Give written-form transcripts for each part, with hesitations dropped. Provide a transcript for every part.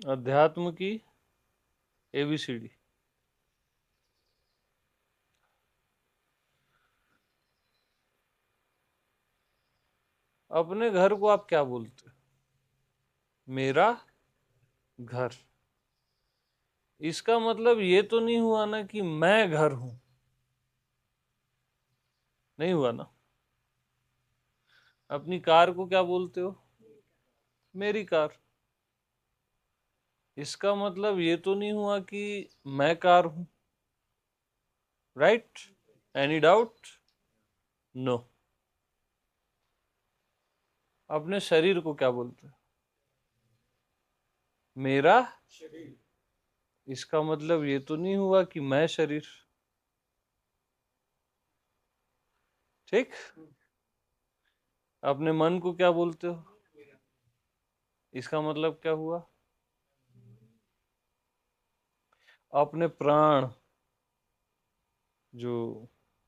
अध्यात्म की ABCD। अपने घर को आप क्या बोलते हो? मेरा घर। इसका मतलब ये तो नहीं हुआ ना कि मैं घर हूं, नहीं हुआ ना। अपनी कार को क्या बोलते हो? मेरी कार। इसका मतलब ये तो नहीं हुआ कि मैं कार हूं। राइट? Any doubt? नो। अपने शरीर को क्या बोलते हो? मेरा। इसका मतलब ये तो नहीं हुआ कि मैं शरीर। ठीक। अपने मन को क्या बोलते हो? इसका मतलब क्या हुआ? अपने प्राण, जो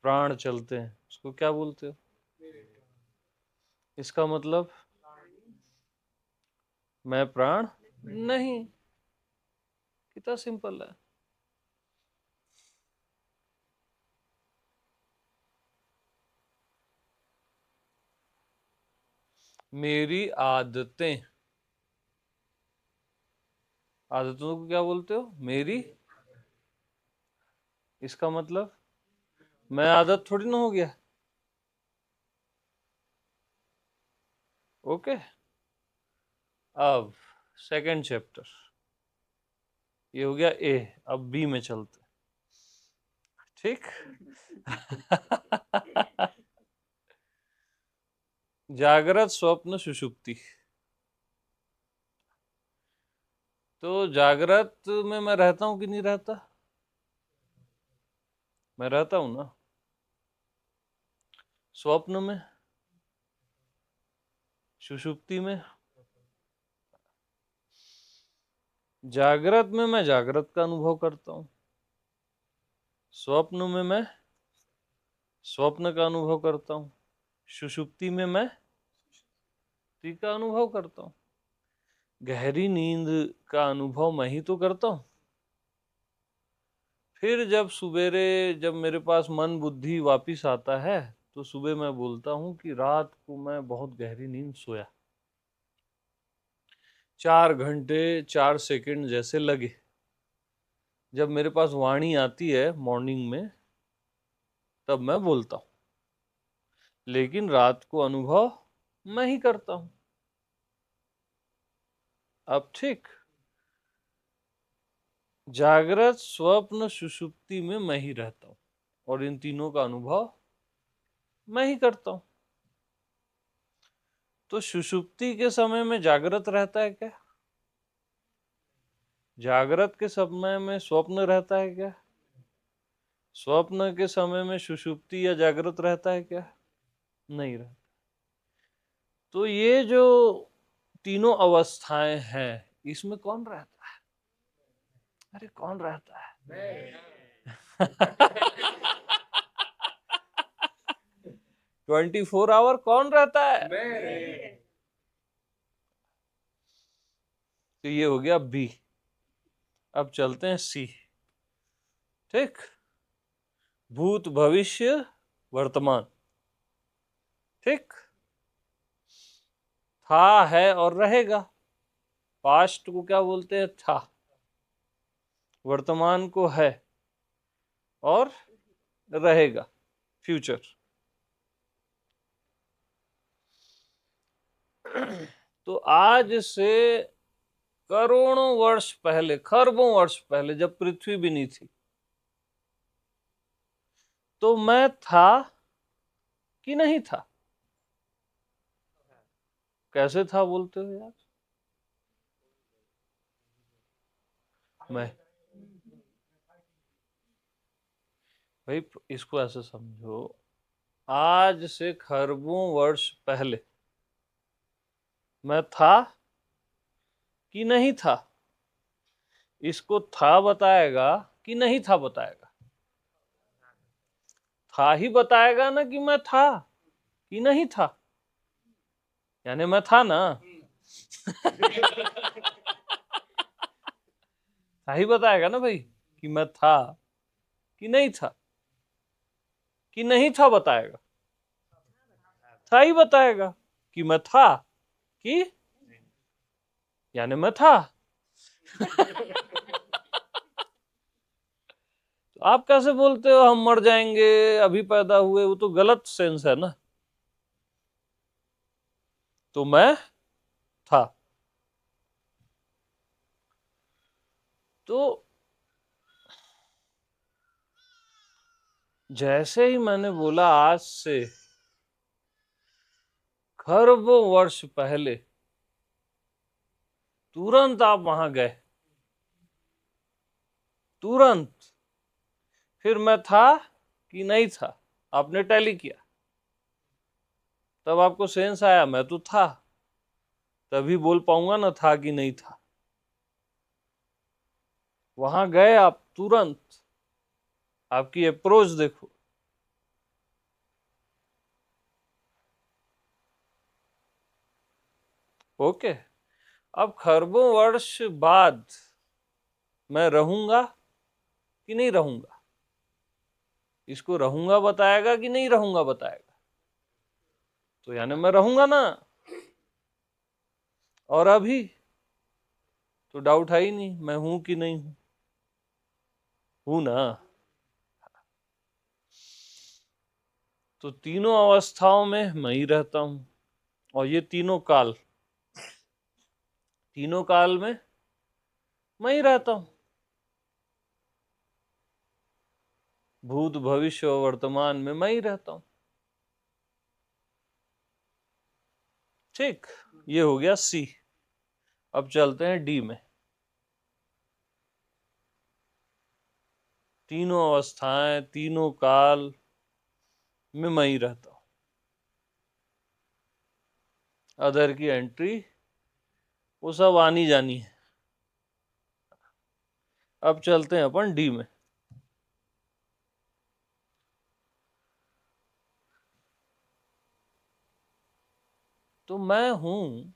प्राण चलते हैं, उसको क्या बोलते हो? इसका मतलब मैं प्राण नहीं। कितना सिंपल है। मेरी आदतें। आदतों को क्या बोलते हो? मेरी। इसका मतलब मैं आदत थोड़ी ना हो गया। ओके। अब सेकंड चैप्टर, ये हो गया A। अब B में चलते। ठीक। जागृत, स्वप्न, सुषुप्ति। तो जागृत में मैं रहता हूं कि नहीं रहता? मैं रहता हूं ना। स्वप्न में, सुषुप्ति में। जागृत में मैं जागृत का अनुभव करता हूं। स्वप्न में मैं स्वप्न का अनुभव करता हूं। सुषुप्ति में मैं सुषुप्ति का अनुभव करता हूं। गहरी नींद का अनुभव मैं ही तो करता हूं। फिर जब सवेरे, जब मेरे पास मन बुद्धि वापिस आता है, तो सुबह मैं बोलता हूं कि रात को मैं बहुत गहरी नींद सोया। 4 घंटे 4 सेकंड जैसे लगे। जब मेरे पास वाणी आती है मॉर्निंग में, तब मैं बोलता हूं, लेकिन रात को अनुभव मैं ही करता हूं। अब ठीक। जागृत, स्वप्न, सुषुप्ति में मैं ही रहता हूं, और इन तीनों का अनुभव मैं ही करता हूं। तो सुषुप्ति के समय में जागृत रहता है क्या? जागृत के समय में स्वप्न रहता है क्या? स्वप्न के समय में सुषुप्ति या जागृत रहता है क्या? नहीं रहता। तो ये जो तीनों अवस्थाएं हैं, इसमें कौन रहता है? अरे कौन रहता है? 24 आवर कौन रहता है? तो ये हो गया B। अब चलते हैं C। ठीक। भूत, भविष्य, वर्तमान। ठीक। था, है और रहेगा। पास्ट को क्या बोलते हैं? था। वर्तमान को है और रहेगा, फ्यूचर। तो आज से करोड़ों वर्ष पहले, खरबों वर्ष पहले, जब पृथ्वी भी नहीं थी, तो मैं था कि नहीं था? कैसे था बोलते हो यार? मैं, भाई इसको ऐसे समझो, आज से खरबों वर्ष पहले मैं था कि नहीं था? इसको था बताएगा कि नहीं था बताएगा? था ही बताएगा ना कि मैं था कि नहीं था। यानी मैं था ना। था ही बताएगा ना भाई, कि मैं था कि नहीं था। कि नहीं था बताएगा, था ही बताएगा। कि मैं था कि, यानी मैं था। तो आप कैसे बोलते हो हम मर जाएंगे, अभी पैदा हुए? वो तो गलत सेंस है ना। तो मैं था। तो जैसे ही मैंने बोला आज से खरबों वर्ष पहले, तुरंत आप वहां गए, तुरंत। फिर मैं था कि नहीं था, आपने टैली किया, तब आपको सेंस आया मैं तो था, तभी बोल पाऊंगा ना था कि नहीं था। वहां गए आप तुरंत, आपकी अप्रोच देखो। ओके। अब खरबों वर्ष बाद मैं रहूंगा कि नहीं रहूंगा? इसको रहूंगा बताएगा कि नहीं रहूंगा बताएगा? तो यानी मैं रहूंगा ना। और अभी तो डाउट है ही नहीं, मैं हूं कि नहीं हूं। हूं ना। तो तीनों अवस्थाओं में मैं ही रहता हूं। और ये तीनों काल, तीनों काल में मैं ही रहता हूं। भूत भविष्य और वर्तमान में मैं ही रहता हूं। ठीक, ये हो गया सी। अब चलते हैं डी में। तीनों अवस्थाएं, तीनों काल में मैं ही रहता हूं। अदर की एंट्री वो सब आनी जानी है। अब चलते हैं अपन डी में। तो मैं हूं,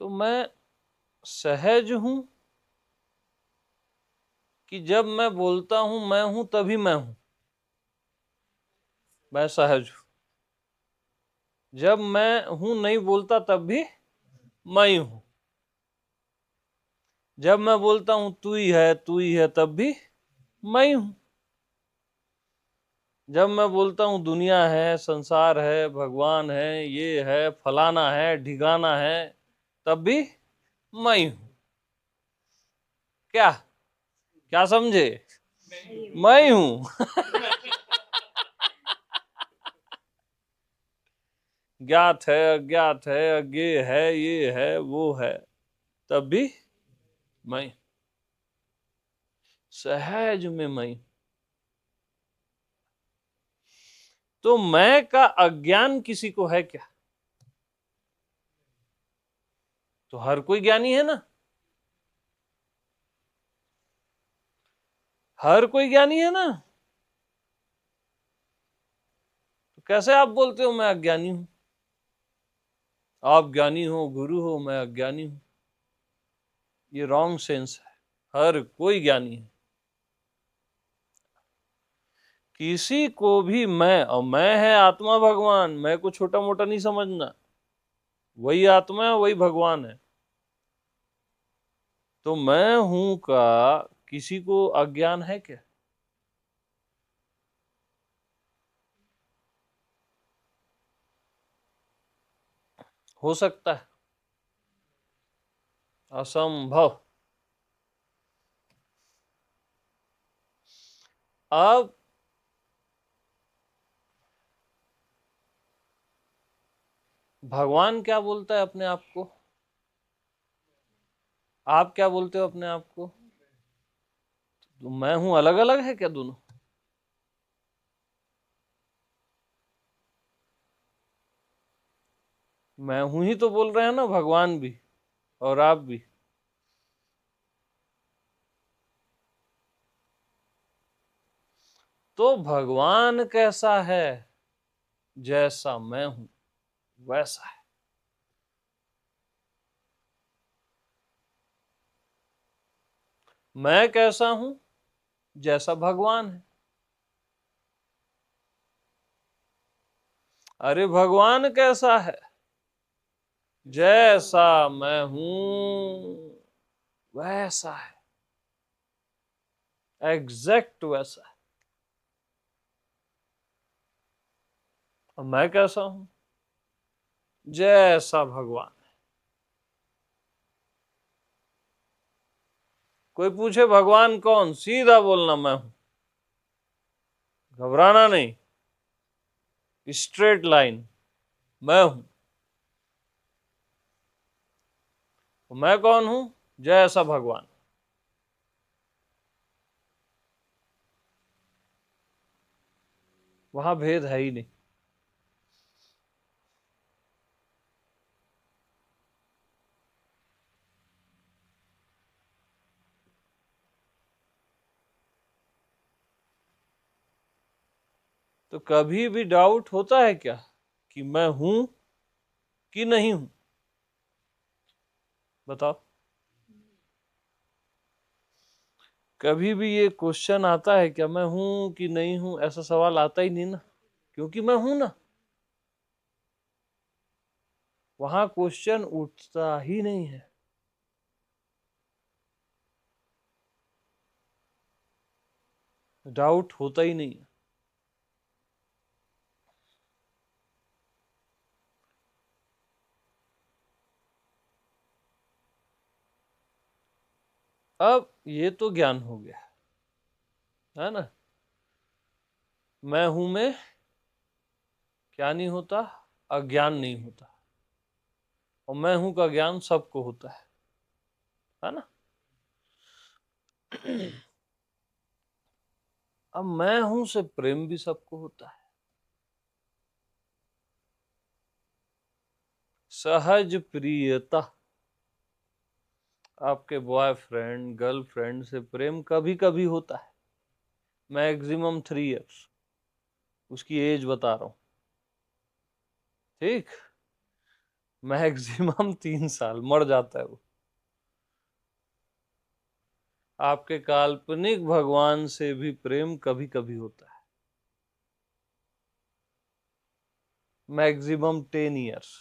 तो मैं सहज हूं कि जब मैं बोलता हूं मैं हूं तभी मैं हूं? मैं सहज हूं। जब मैं हूं नहीं बोलता तब भी मैं ही हूं। जब मैं बोलता हूं तू ही है तब भी मैं ही हूं। जब मैं बोलता हूं दुनिया है, संसार है, भगवान है, ये है, फलाना है, ढिगाना है, तब भी मैं ही हूं। क्या क्या समझे? मैं ही हूं। ज्ञात है, अज्ञात है, अज्ञेय है, ये है, वो है, तब भी मैं। सहज में मैं। तो मैं का अज्ञान किसी को है क्या? तो हर कोई ज्ञानी है ना। हर कोई ज्ञानी है ना। तो कैसे आप बोलते हो मैं अज्ञानी हूं? आप ज्ञानी हो, गुरु हो, मैं अज्ञानी हूं। ये रॉन्ग सेंस है। हर कोई ज्ञानी है। किसी को भी मैं, और मैं है आत्मा भगवान, मैं को छोटा मोटा नहीं समझना। वही आत्मा है, वही भगवान है। तो मैं हूं का किसी को अज्ञान है क्या? हो सकता है? असंभव। अब भगवान क्या बोलता है अपने आप को? आप क्या बोलते हो अपने आप को? तो मैं हूं अलग अलग है क्या दोनों? मैं हूं ही तो बोल रहे हैं ना, भगवान भी और आप भी। तो भगवान कैसा है? जैसा मैं हूं। वैसा है। मैं कैसा हूं? जैसा भगवान है। अरे भगवान कैसा है? जैसा मैं हूं वैसा है, एग्जैक्ट वैसा है। और मैं कैसा हूं? जैसा भगवान। कोई पूछे भगवान कौन, सीधा बोलना मैं हूं, घबराना नहीं, स्ट्रेट लाइन, मैं हूं। मैं कौन हूं? जैसा भगवान। वहां भेद है ही नहीं। तो कभी भी डाउट होता है क्या कि मैं हूं कि नहीं हूं? बताओ। कभी भी ये क्वेश्चन आता है क्या, मैं हूं कि नहीं हूं? ऐसा सवाल आता ही नहीं ना, क्योंकि मैं हूं ना। वहां क्वेश्चन उठता ही नहीं है। डाउट होता ही नहीं है। अब ये तो ज्ञान हो गया, है ना। मैं हूं में क्या नहीं होता? अज्ञान नहीं होता। और मैं हूं का ज्ञान सबको होता है ना। अब मैं हूं से प्रेम भी सबको होता है। सहज प्रियता। आपके बॉयफ्रेंड गर्लफ्रेंड से प्रेम कभी कभी होता है, मैक्सिमम 3 इयर्स, उसकी एज बता रहा हूं, ठीक। मैक्सिमम 3 साल, मर जाता है वो। आपके काल्पनिक भगवान से भी प्रेम कभी कभी होता है, मैक्सिमम 10 इयर्स।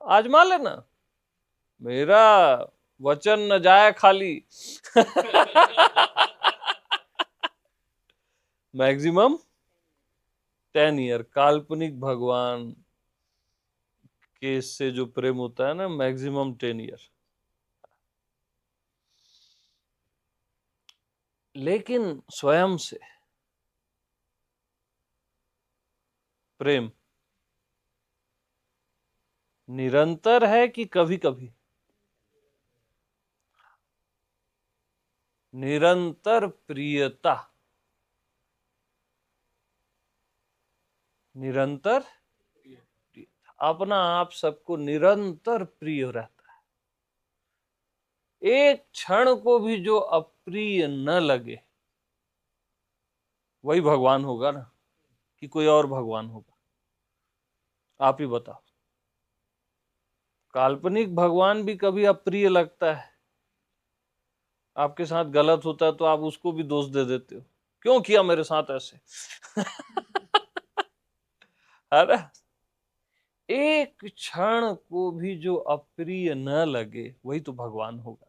आजमा लेना, मेरा वचन न जाए खाली। मैक्सिमम 10 ईयर काल्पनिक भगवान के से जो प्रेम होता है ना, मैक्सिमम 10 ईयर। लेकिन स्वयं से प्रेम निरंतर है कि कभी कभी? निरंतर प्रियता, निरंतर अपना आप सबको निरंतर प्रिय रहता है। एक क्षण को भी जो अप्रिय न लगे, वही भगवान होगा ना, कि कोई और भगवान होगा? आप ही बताओ। काल्पनिक भगवान भी कभी अप्रिय लगता है। आपके साथ गलत होता है तो आप उसको भी दोष दे देते हो, क्यों किया मेरे साथ ऐसे। अरे एक क्षण को भी जो अप्रिय न लगे, वही तो भगवान होगा।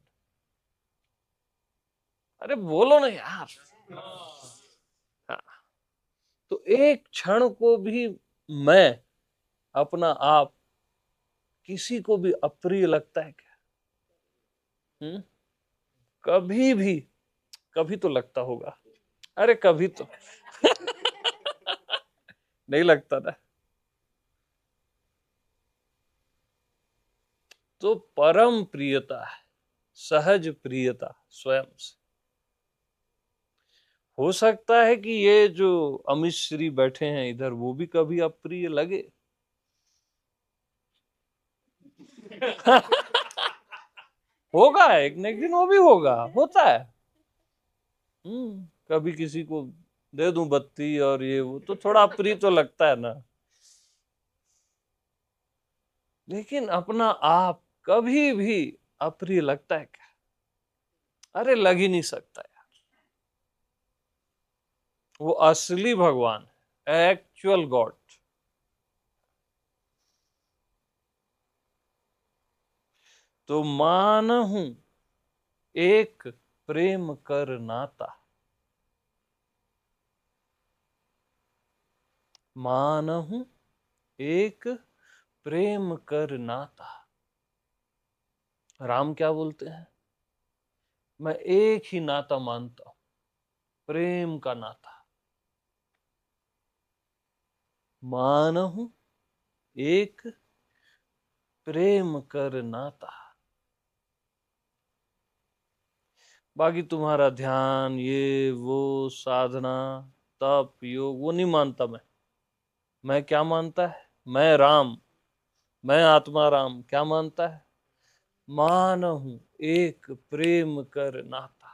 अरे बोलो ना यार। हाँ। तो एक क्षण को भी मैं अपना आप किसी को भी अप्रिय लगता है क्या? कभी भी? कभी तो लगता होगा। अरे कभी तो। नहीं लगता ना। तो परम प्रियता है, सहज प्रियता स्वयं से। हो सकता है कि ये जो अमित श्री बैठे हैं इधर, वो भी कभी अप्रिय लगे। होगा, एक न एक दिन वो भी होगा, होता है। कभी किसी को दे दूं बत्ती और ये वो, तो थोड़ा अप्रिय तो लगता है ना। लेकिन अपना आप कभी भी अप्रिय लगता है क्या? अरे लग ही नहीं सकता यार। वो असली भगवान है, एक्चुअल गॉड। तो मानहूं एक प्रेम कर नाता, मानहूं एक प्रेम कर नाता। राम क्या बोलते हैं? मैं एक ही नाता मानता हूं, प्रेम का नाता। मानहूं एक प्रेम कर नाता। बाकी तुम्हारा ध्यान, ये वो साधना, तप, योग, वो नहीं मानता मैं क्या मानता है? मैं राम, मैं आत्मा राम क्या मानता है? मानहूं एक प्रेम कर नाता।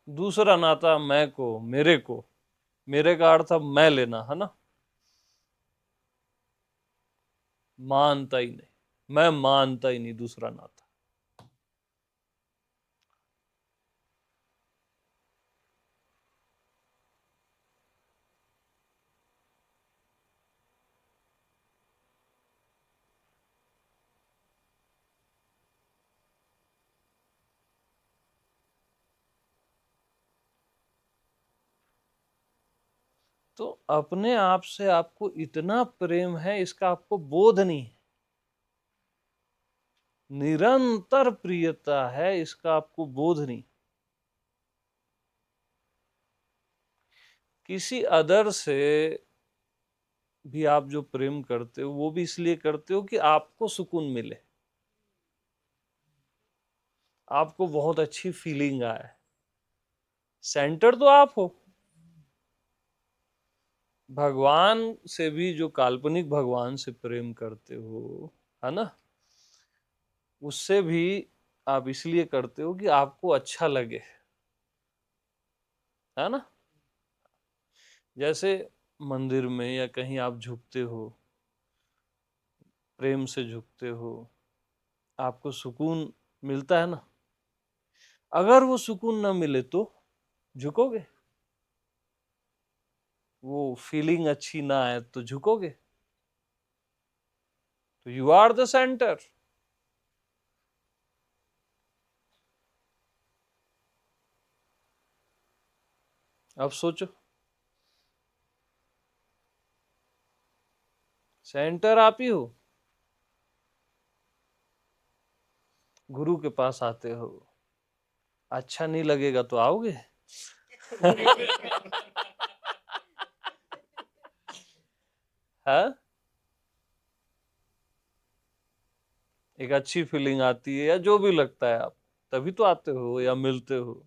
दूसरा नाता मैं को, मेरे का अर्थ अब मैं लेना है ना, मानता ही नहीं, मैं मानता ही नहीं दूसरा नाता। तो अपने आप से आपको इतना प्रेम है, इसका आपको बोध नहीं है। निरंतर प्रियता है, इसका आपको बोध नहीं। किसी अदर से भी आप जो प्रेम करते हो, वो भी इसलिए करते हो कि आपको सुकून मिले, आपको बहुत अच्छी फीलिंग आए। सेंटर तो आप हो। भगवान से भी, जो काल्पनिक भगवान से प्रेम करते हो, है ना, उससे भी आप इसलिए करते हो कि आपको अच्छा लगे, है ना। जैसे मंदिर में या कहीं आप झुकते हो, प्रेम से झुकते हो, आपको सुकून मिलता है ना। अगर वो सुकून ना मिले तो झुकोगे? वो फीलिंग अच्छी ना आए तो झुकोगे? तो यू आर द सेंटर। अब सोचो, सेंटर आप ही हो। गुरु के पास आते हो, अच्छा नहीं लगेगा तो आओगे? हाँ, एक अच्छी फीलिंग आती है या जो भी लगता है आप, तभी तो आते हो या मिलते हो,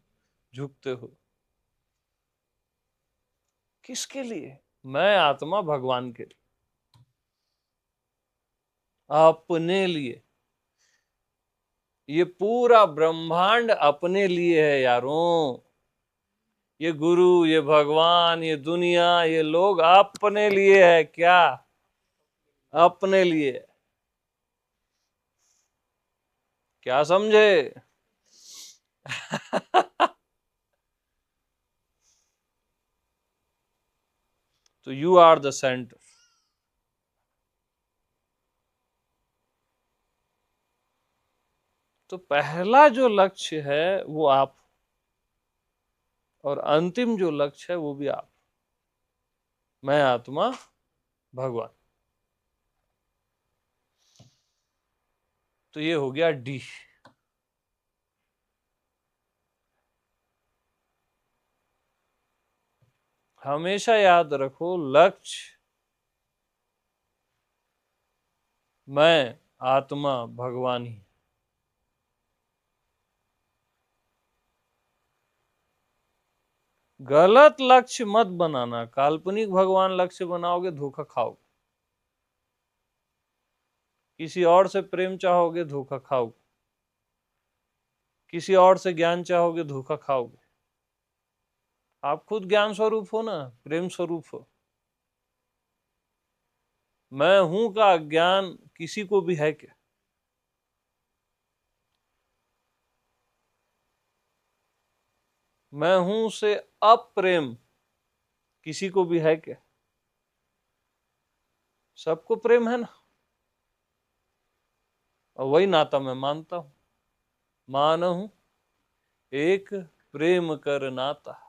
झुकते हो। किसके लिए? मैं आत्मा भगवान के लिए, अपने लिए। ये पूरा ब्रह्मांड अपने लिए है यारों। ये गुरु, ये भगवान, ये दुनिया, ये लोग अपने लिए है क्या? अपने लिए। क्या समझे? तो यू आर द सेंटर। तो पहला जो लक्ष्य है वो आप, और अंतिम जो लक्ष्य है वो भी आप। मैं आत्मा भगवान। तो ये हो गया डी। हमेशा याद रखो, लक्ष्य मैं आत्मा भगवान ही। गलत लक्ष्य मत बनाना, काल्पनिक भगवान लक्ष्य बनाओगे धोखा खाओगे। किसी और से प्रेम चाहोगे, धोखा खाओगे। किसी और से ज्ञान चाहोगे, धोखा खाओगे। आप खुद ज्ञान स्वरूप हो ना, प्रेम स्वरूप हो। मैं हूं का ज्ञान किसी को भी है क्या? मैं हूं से अप्रेम किसी को भी है क्या? सबको प्रेम है ना। और वही नाता मैं मानता हूं। मानहूं एक प्रेम कर नाता।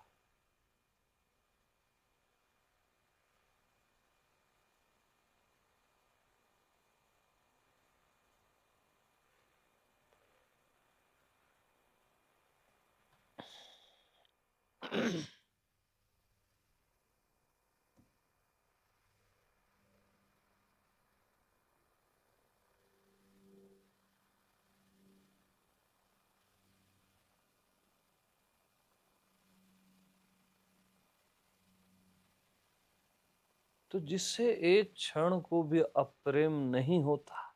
तो जिससे एक क्षण को भी अप्रेम नहीं होता,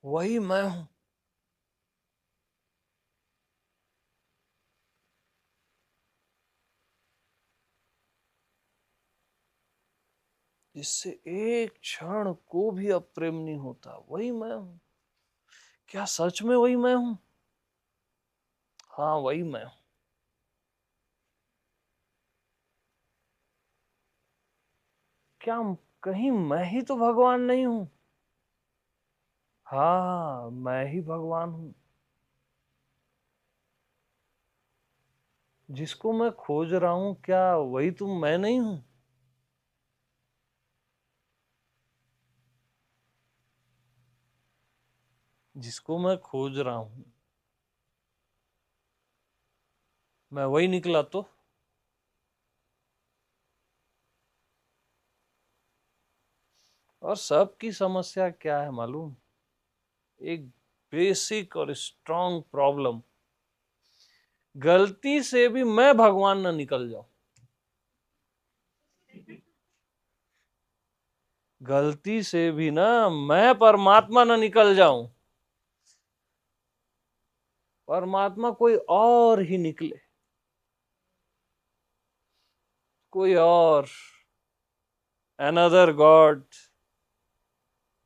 वही मैं हूं। जिससे एक क्षण को भी अप्रेम नहीं होता, वही मैं हूं। क्या सच में वही मैं हूं? हाँ, वही मैं हूं। क्या कहीं मैं ही तो भगवान नहीं हूं? हाँ, मैं ही भगवान हूं। जिसको मैं खोज रहा हूं, क्या वही तुम मैं नहीं हूं? जिसको मैं खोज रहा हूं, मैं वही निकला तो। और सबकी समस्या क्या है मालूम? एक बेसिक और स्ट्रांग प्रॉब्लम, गलती से भी मैं भगवान ना निकल जाऊं। गलती से भी ना मैं परमात्मा ना निकल जाऊं। परमात्मा कोई और ही निकले, कोई और, अनदर गॉड।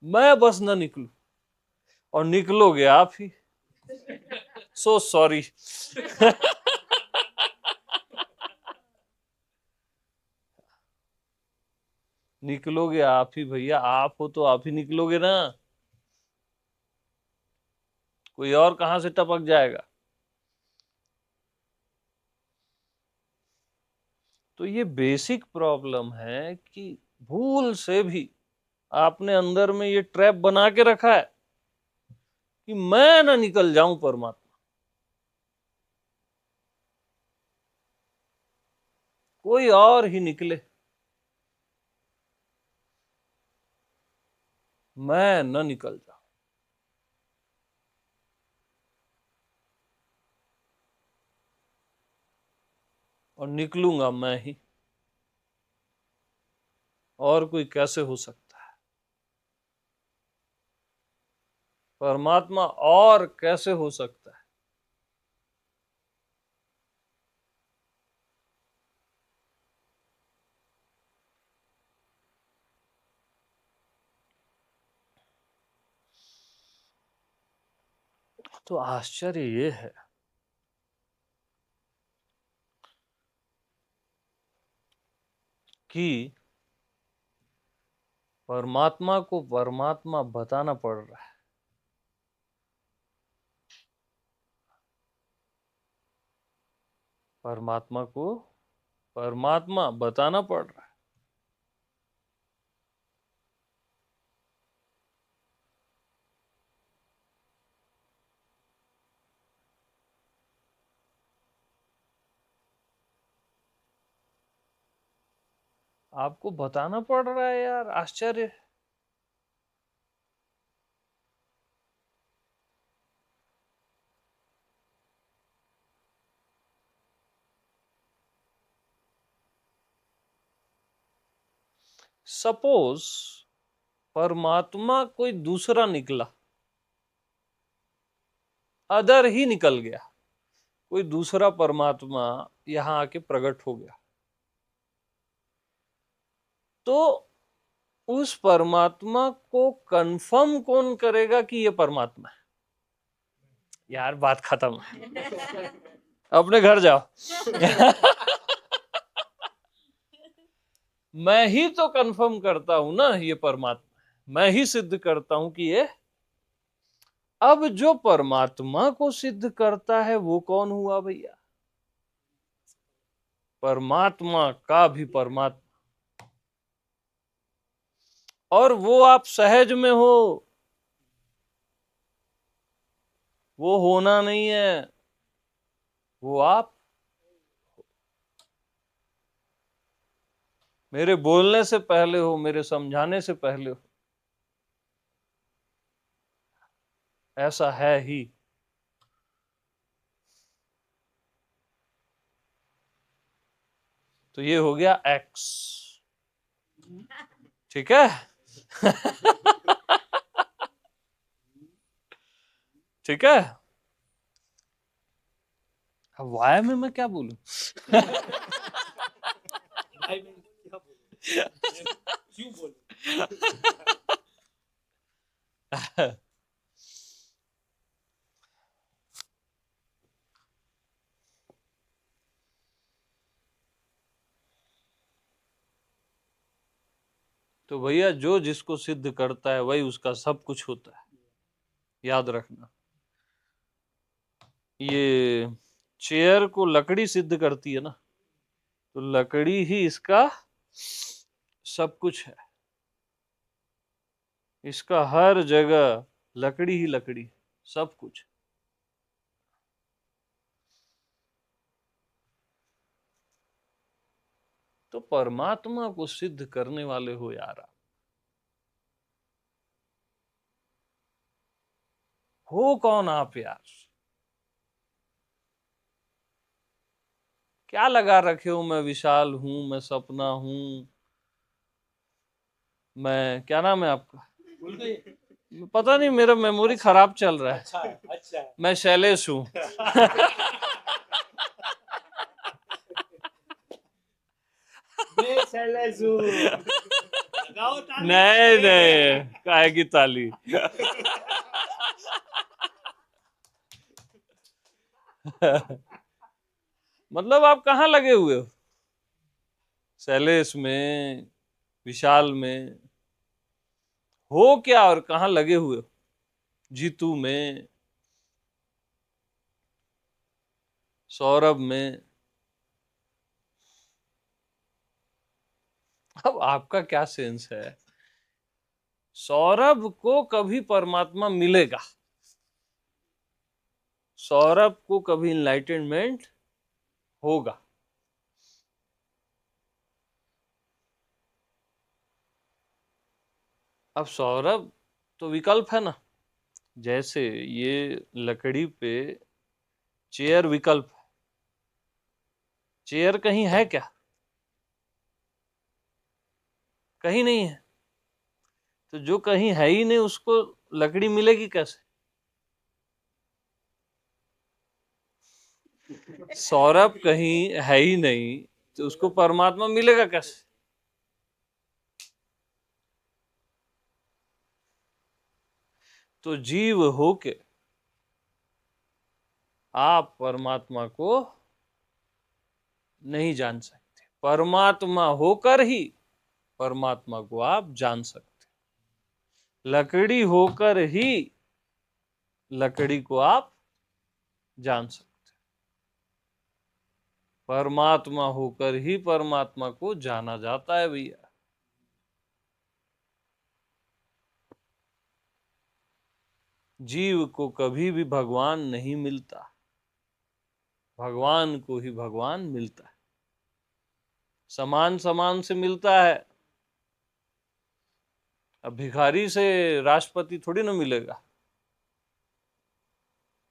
मैं बस ना निकलूं। और निकलोगे आप ही। So sorry. निकलोगे आप ही भैया, आप हो तो आप ही निकलोगे ना। कोई और कहां से टपक जाएगा? तो ये बेसिक प्रॉब्लम है कि भूल से भी आपने अंदर में ये ट्रैप बना के रखा है कि मैं ना निकल जाऊं परमात्मा। कोई और ही निकले, मैं न निकल जाऊं। और निकलूंगा मैं ही। और कोई कैसे हो सकता है? परमात्मा और कैसे हो सकता है? तो आश्चर्य ये है कि परमात्मा को परमात्मा बताना पड़ रहा है। परमात्मा को परमात्मा बताना पड़ रहा है। आपको बताना पड़ रहा है यार, आश्चर्य। सपोज परमात्मा कोई दूसरा निकला, अदर ही निकल गया, कोई दूसरा परमात्मा यहां आके प्रकट हो गया, तो उस परमात्मा को कंफर्म कौन करेगा कि ये परमात्मा है? यार बात खत्म है, अपने घर जाओ। मैं ही तो कंफर्म करता हूं ना ये परमात्मा है, मैं ही सिद्ध करता हूं कि ये। अब जो परमात्मा को सिद्ध करता है वो कौन हुआ भैया? परमात्मा का भी परमात्मा। और वो आप सहज में हो, वो होना नहीं है, वो आप मेरे बोलने से पहले हो, मेरे समझाने से पहले हो, ऐसा है ही। तो ये हो गया एक्स, ठीक है। ठीक है। अब वाई में मैं क्या बोलूं? क्यों बोलूं? तो भैया जो जिसको सिद्ध करता है वही उसका सब कुछ होता है, याद रखना। ये चेयर को लकड़ी सिद्ध करती है ना, तो लकड़ी ही इसका सब कुछ है, इसका हर जगह लकड़ी ही लकड़ी, सब कुछ। तो परमात्मा को सिद्ध करने वाले हो यार आप। हो कौन आप यार? क्या लगा रखे हो, मैं विशाल हूं, मैं सपना हूं, मैं क्या नाम है आपका? भूल गए? पता नहीं, मेरा मेमोरी खराब चल रहा है। अच्छा अच्छा। मैं शैलेश हूं। मैं शैलेश हूँ। लगाओ ताली। नहीं नहीं, काहे की ताली। मतलब आप कहाँ लगे हुए हो? शैलेश में, विशाल में हो क्या और कहाँ लगे हुए हो? जीतू में, सौरभ में। अब आपका क्या सेंस है? सौरभ को कभी परमात्मा मिलेगा, सौरभ को कभी इनलाइटनमेंट होगा। अब सौरभ तो विकल्प है ना, जैसे ये लकड़ी पे चेयर विकल्प है, चेयर कहीं है क्या? कहीं नहीं है। तो जो कहीं है ही नहीं उसको लकड़ी मिलेगी कैसे? सौरभ कहीं है ही नहीं तो उसको परमात्मा मिलेगा कैसे? तो जीव होके आप परमात्मा को नहीं जान सकते, परमात्मा होकर ही परमात्मा को आप जान सकते, लकड़ी होकर ही लकड़ी को आप जान सकते, परमात्मा होकर ही परमात्मा को जाना जाता है भैया। जीव को कभी भी भगवान नहीं मिलता, भगवान को ही भगवान मिलता है। समान समान से मिलता है। अब भिखारी से राष्ट्रपति थोड़ी ना मिलेगा,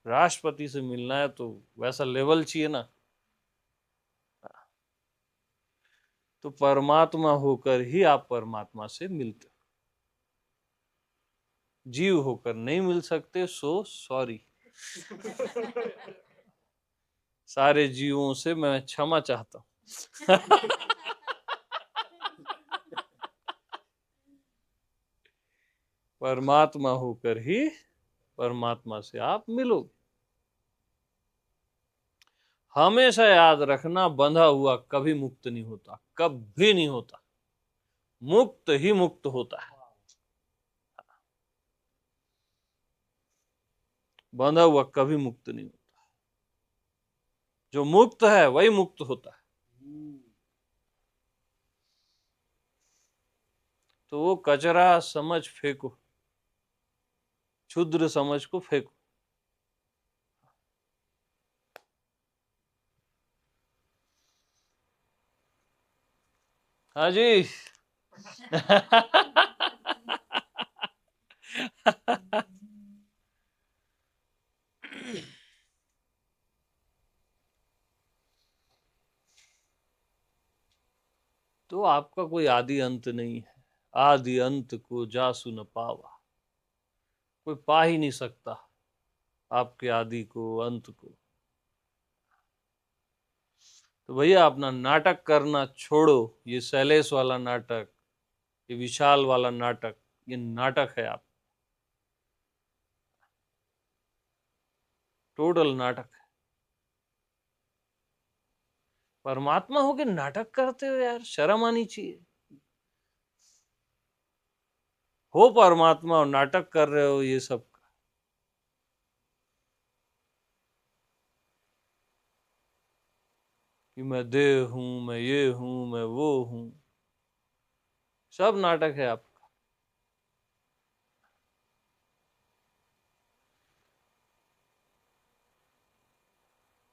राष्ट्रपति से मिलना है तो वैसा लेवल चाहिए ना। तो परमात्मा होकर ही आप परमात्मा से मिलते हो। जीव होकर नहीं मिल सकते, सो सॉरी। सारे जीवों से मैं क्षमा चाहता हूं। परमात्मा होकर ही परमात्मा से आप मिलोगे। हमेशा याद रखना, बंधा हुआ कभी मुक्त नहीं होता, कभी नहीं होता। मुक्त ही मुक्त होता है। बंधा हुआ कभी मुक्त नहीं होता। जो मुक्त है वही मुक्त होता है। तो वो कचरा समझ फेंको, क्षुद्र समझ को फेंको। हाँ जी। तो आपका कोई आदि अंत नहीं है। आदि अंत को जासु न पावा। कोई पा ही नहीं सकता आपके आदि को, अंत को। तो भैया अपना नाटक करना छोड़ो। ये शैलेश वाला नाटक, ये विशाल वाला नाटक, ये नाटक है आप, टोटल नाटक है। परमात्मा होके नाटक करते हो यार, शर्म आनी चाहिए। हो परमात्मा और नाटक कर रहे हो ये सब। कि मैं देह हूं, मैं ये हूं, मैं वो हूं, सब नाटक है आपका।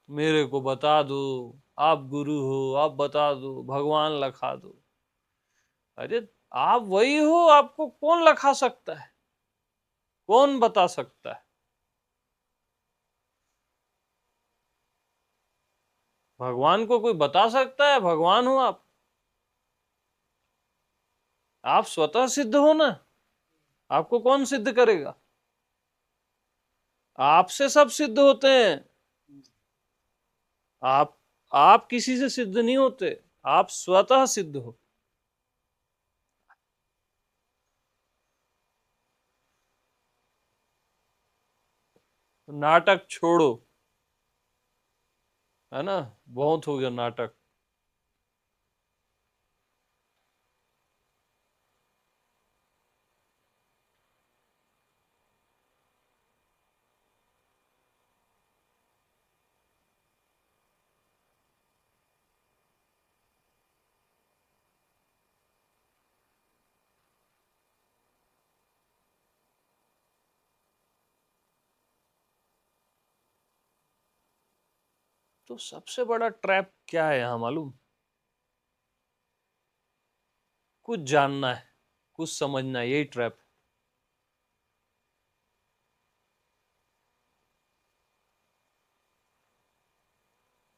मेरे को बता दो, आप गुरु हो, आप बता दो, भगवान लखा दो। अरे आप वही हो, आपको कौन लखा सकता है, कौन बता सकता है? भगवान को कोई बता सकता है? भगवान हो आप। आप स्वतः सिद्ध हो ना, आपको कौन सिद्ध करेगा? आपसे सब सिद्ध होते हैं। आप किसी से सिद्ध नहीं होते, आप स्वतः सिद्ध हो। नाटक छोड़ो, है ना, बहुत हो गया नाटक। तो सबसे बड़ा ट्रैप क्या है यहां मालूम? कुछ जानना है, कुछ समझना है, यही ट्रैप।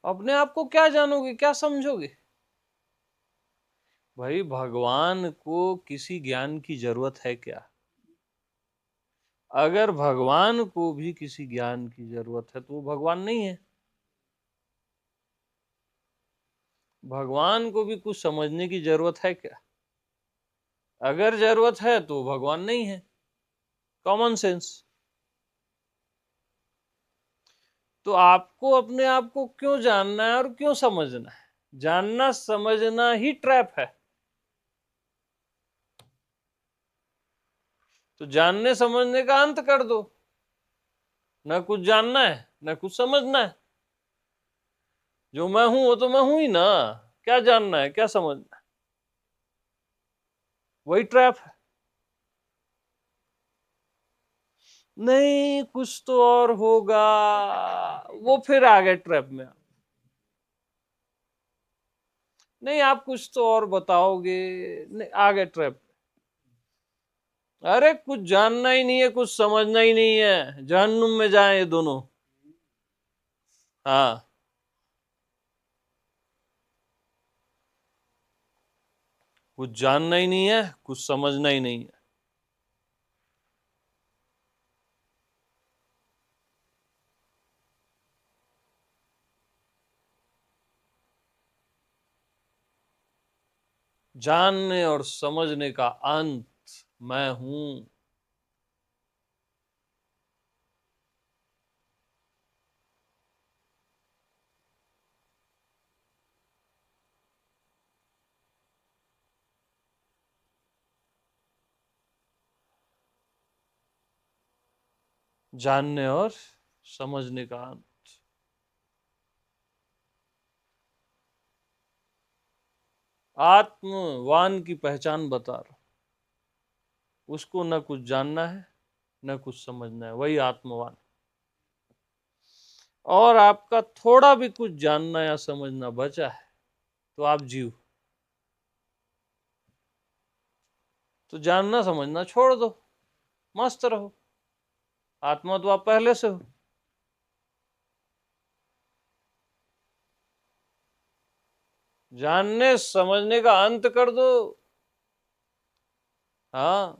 अपने आप को क्या जानोगे, क्या समझोगे? भाई भगवान को किसी ज्ञान की जरूरत है क्या? अगर भगवान को भी किसी ज्ञान की जरूरत है तो वो भगवान नहीं है। भगवान को भी कुछ समझने की जरूरत है क्या? अगर जरूरत है तो भगवान नहीं है। Common sense. तो आपको अपने आप को क्यों जानना है और क्यों समझना है? जानना समझना ही ट्रैप है। तो जानने समझने का अंत कर दो। न कुछ जानना है, न कुछ समझना है। जो मैं हूं वो तो मैं हूं ही ना। क्या जानना है, क्या समझना है? वही ट्रैप है। नहीं कुछ तो और होगा, वो फिर आ गए ट्रैप में। नहीं आप कुछ तो और बताओगे, नहीं आ गए ट्रैप। अरे कुछ जानना ही नहीं है, कुछ समझना ही नहीं है, जहन्नुम में जाए ये दोनों। हाँ। कुछ जानना ही नहीं है, कुछ समझना ही नहीं है। जानने और समझने का अंत मैं हूं। जानने और समझने का अंत। आत्मवान की पहचान बता रहा हूं। उसको न कुछ जानना है न कुछ समझना है, वही आत्मवान। और आपका थोड़ा भी कुछ जानना या समझना बचा है तो आप जीव। तो जानना समझना छोड़ दो, मस्त रहो। आत्मा तो आप पहले से हो। जानने समझने का अंत कर दो। हाँ,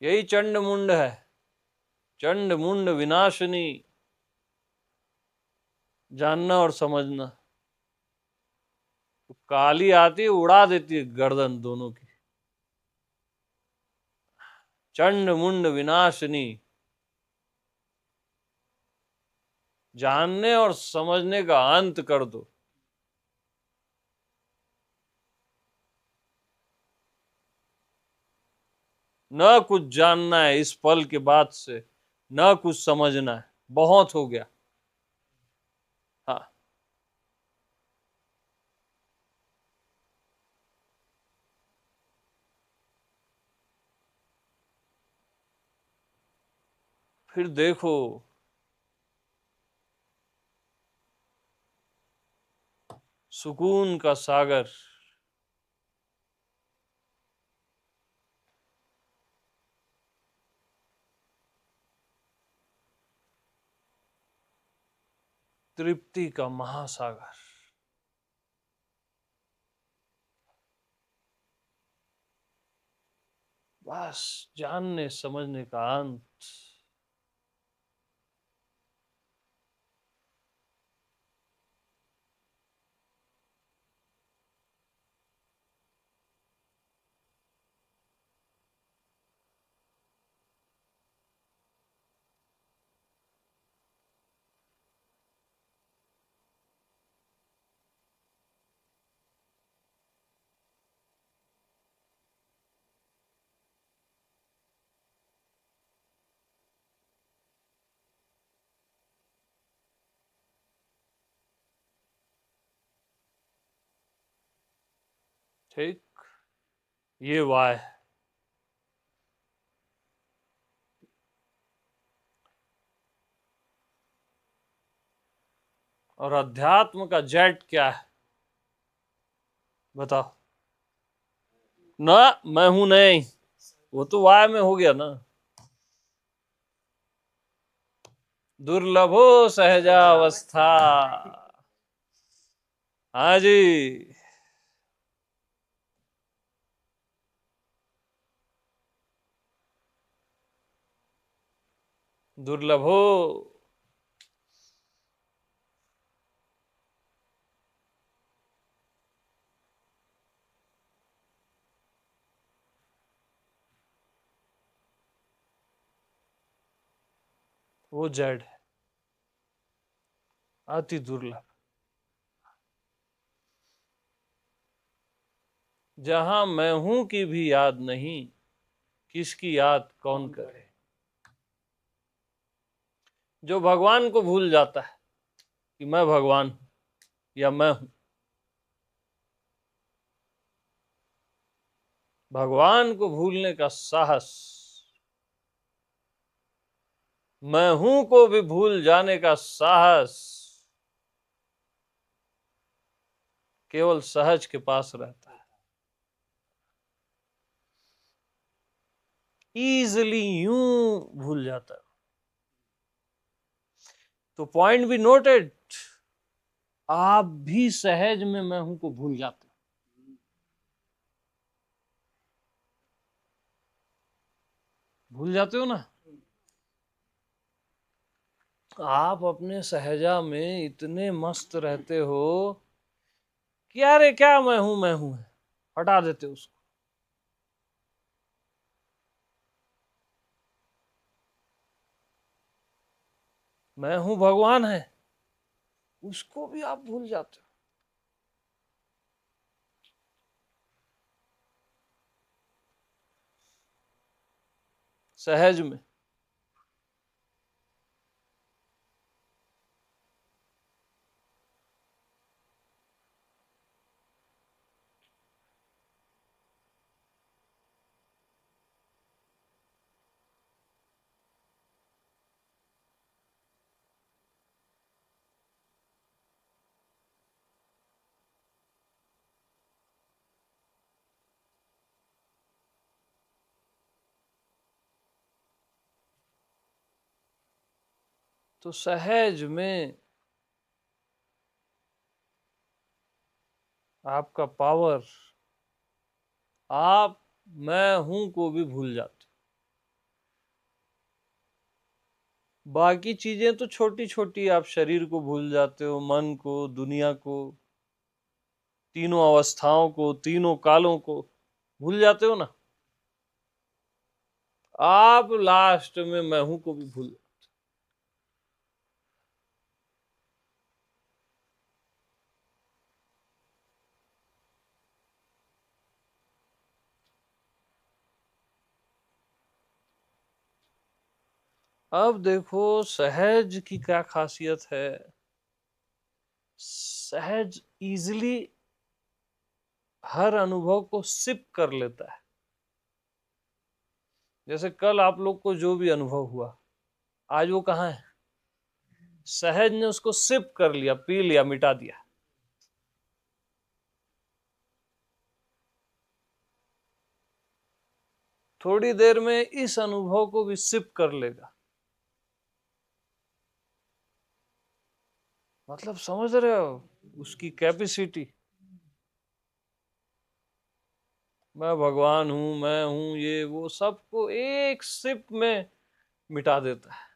यही चंड मुंड है। चंड मुंड विनाशिनी। जानना और समझना। तो काली आती है, उड़ा देती है गर्दन दोनों की। चंड मुंड विनाशिनी। जानने और समझने का अंत कर दो। न कुछ जानना है इस पल के बाद से, न कुछ समझना है, बहुत हो गया। हाँ, फिर देखो सुकून का सागर। तृप्ति का महासागर। बस जानने समझने का अंत। ठीक, ये वाय। और अध्यात्म का जेट क्या है बताओ। ना, मैं हूं नहीं, वो तो वाय में हो गया ना। दुर्लभो सहजावस्था। हाँ जी। दुर्लभो। वो जेड है, अति दुर्लभ। जहां मैं हूं की भी याद नहीं, किसकी याद कौन करे। जो भगवान को भूल जाता है कि मैं भगवान हूं या मैं हूं, भगवान को भूलने का साहस, मैं हूं को भी भूल जाने का साहस केवल सहज के पास रहता है। इजिली यूं भूल जाता है। तो पॉइंट बी नोटेड, आप भी सहज में मैं हूं को भूल जाते हैं। भूल जाते हो ना। आप अपने सहजा में इतने मस्त रहते हो कि अरे क्या मैं हूं है, हटा देते हो उसको। मैं हूं भगवान है, उसको भी आप भूल जाते हो। सहज में। तो सहज में आपका पावर, आप मैं हूं को भी भूल जाते हो। बाकी चीजें तो छोटी छोटी, आप शरीर को भूल जाते हो, मन को, दुनिया को, तीनों अवस्थाओं को, तीनों कालों को भूल जाते हो ना। आप लास्ट में मैं हूं को भी भूल। अब देखो सहज की क्या खासियत है। सहज इजिली हर अनुभव को सिप कर लेता है। जैसे कल आप लोग को जो भी अनुभव हुआ, आज वो कहाँ है? सहज ने उसको सिप कर लिया, पी लिया, मिटा दिया। थोड़ी देर में इस अनुभव को भी सिप कर लेगा। मतलब समझ रहे हो उसकी कैपेसिटी। मैं भगवान हूं, मैं हूं, ये वो सबको एक सिप में मिटा देता है।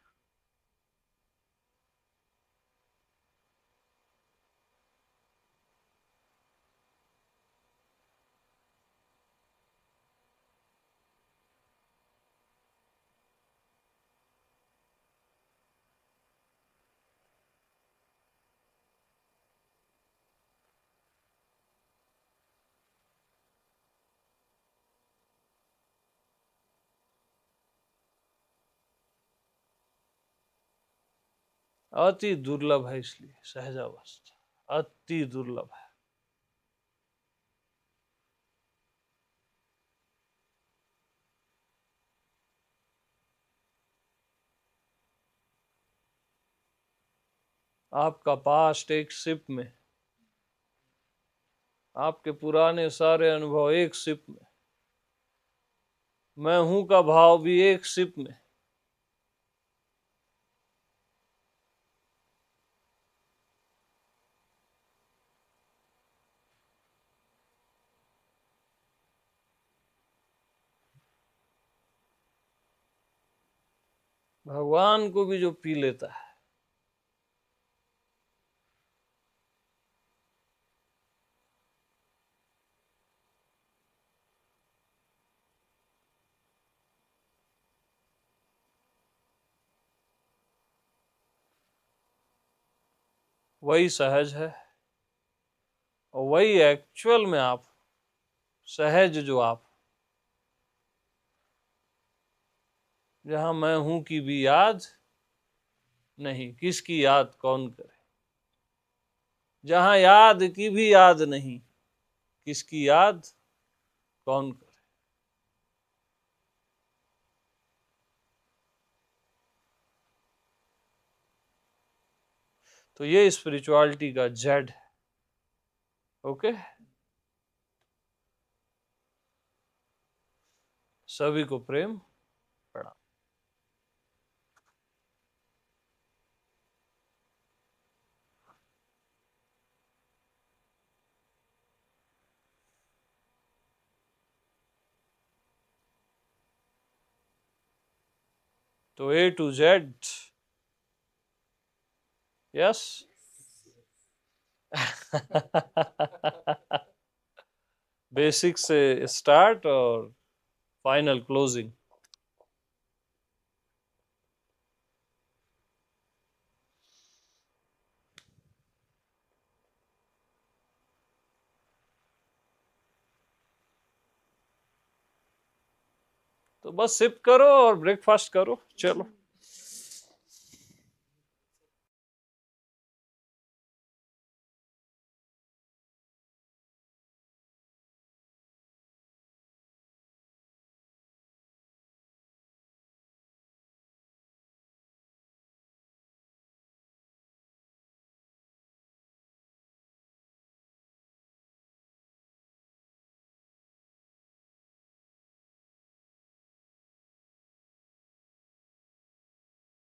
अति दुर्लभ है, इसलिए सहजावस्था अति दुर्लभ है। आपका पास्ट एक सिप में, आपके पुराने सारे अनुभव एक सिप में, मैं हूं का भाव भी एक सिप में। भगवान को भी जो पी लेता है, वही सहज है। और वही एक्चुअल में आप सहज, जो आप जहां मैं हूं की भी याद नहीं, किसकी याद कौन करे। जहां याद की भी याद नहीं, किसकी याद कौन करे। तो ये स्पिरिचुअलिटी का जेड। ओके, सभी को प्रेम, प्रणाम। तो A to Z, yes. Basic से स्टार्ट और फाइनल क्लोजिंग। तो बस सिप करो और ब्रेकफास्ट करो, चलो।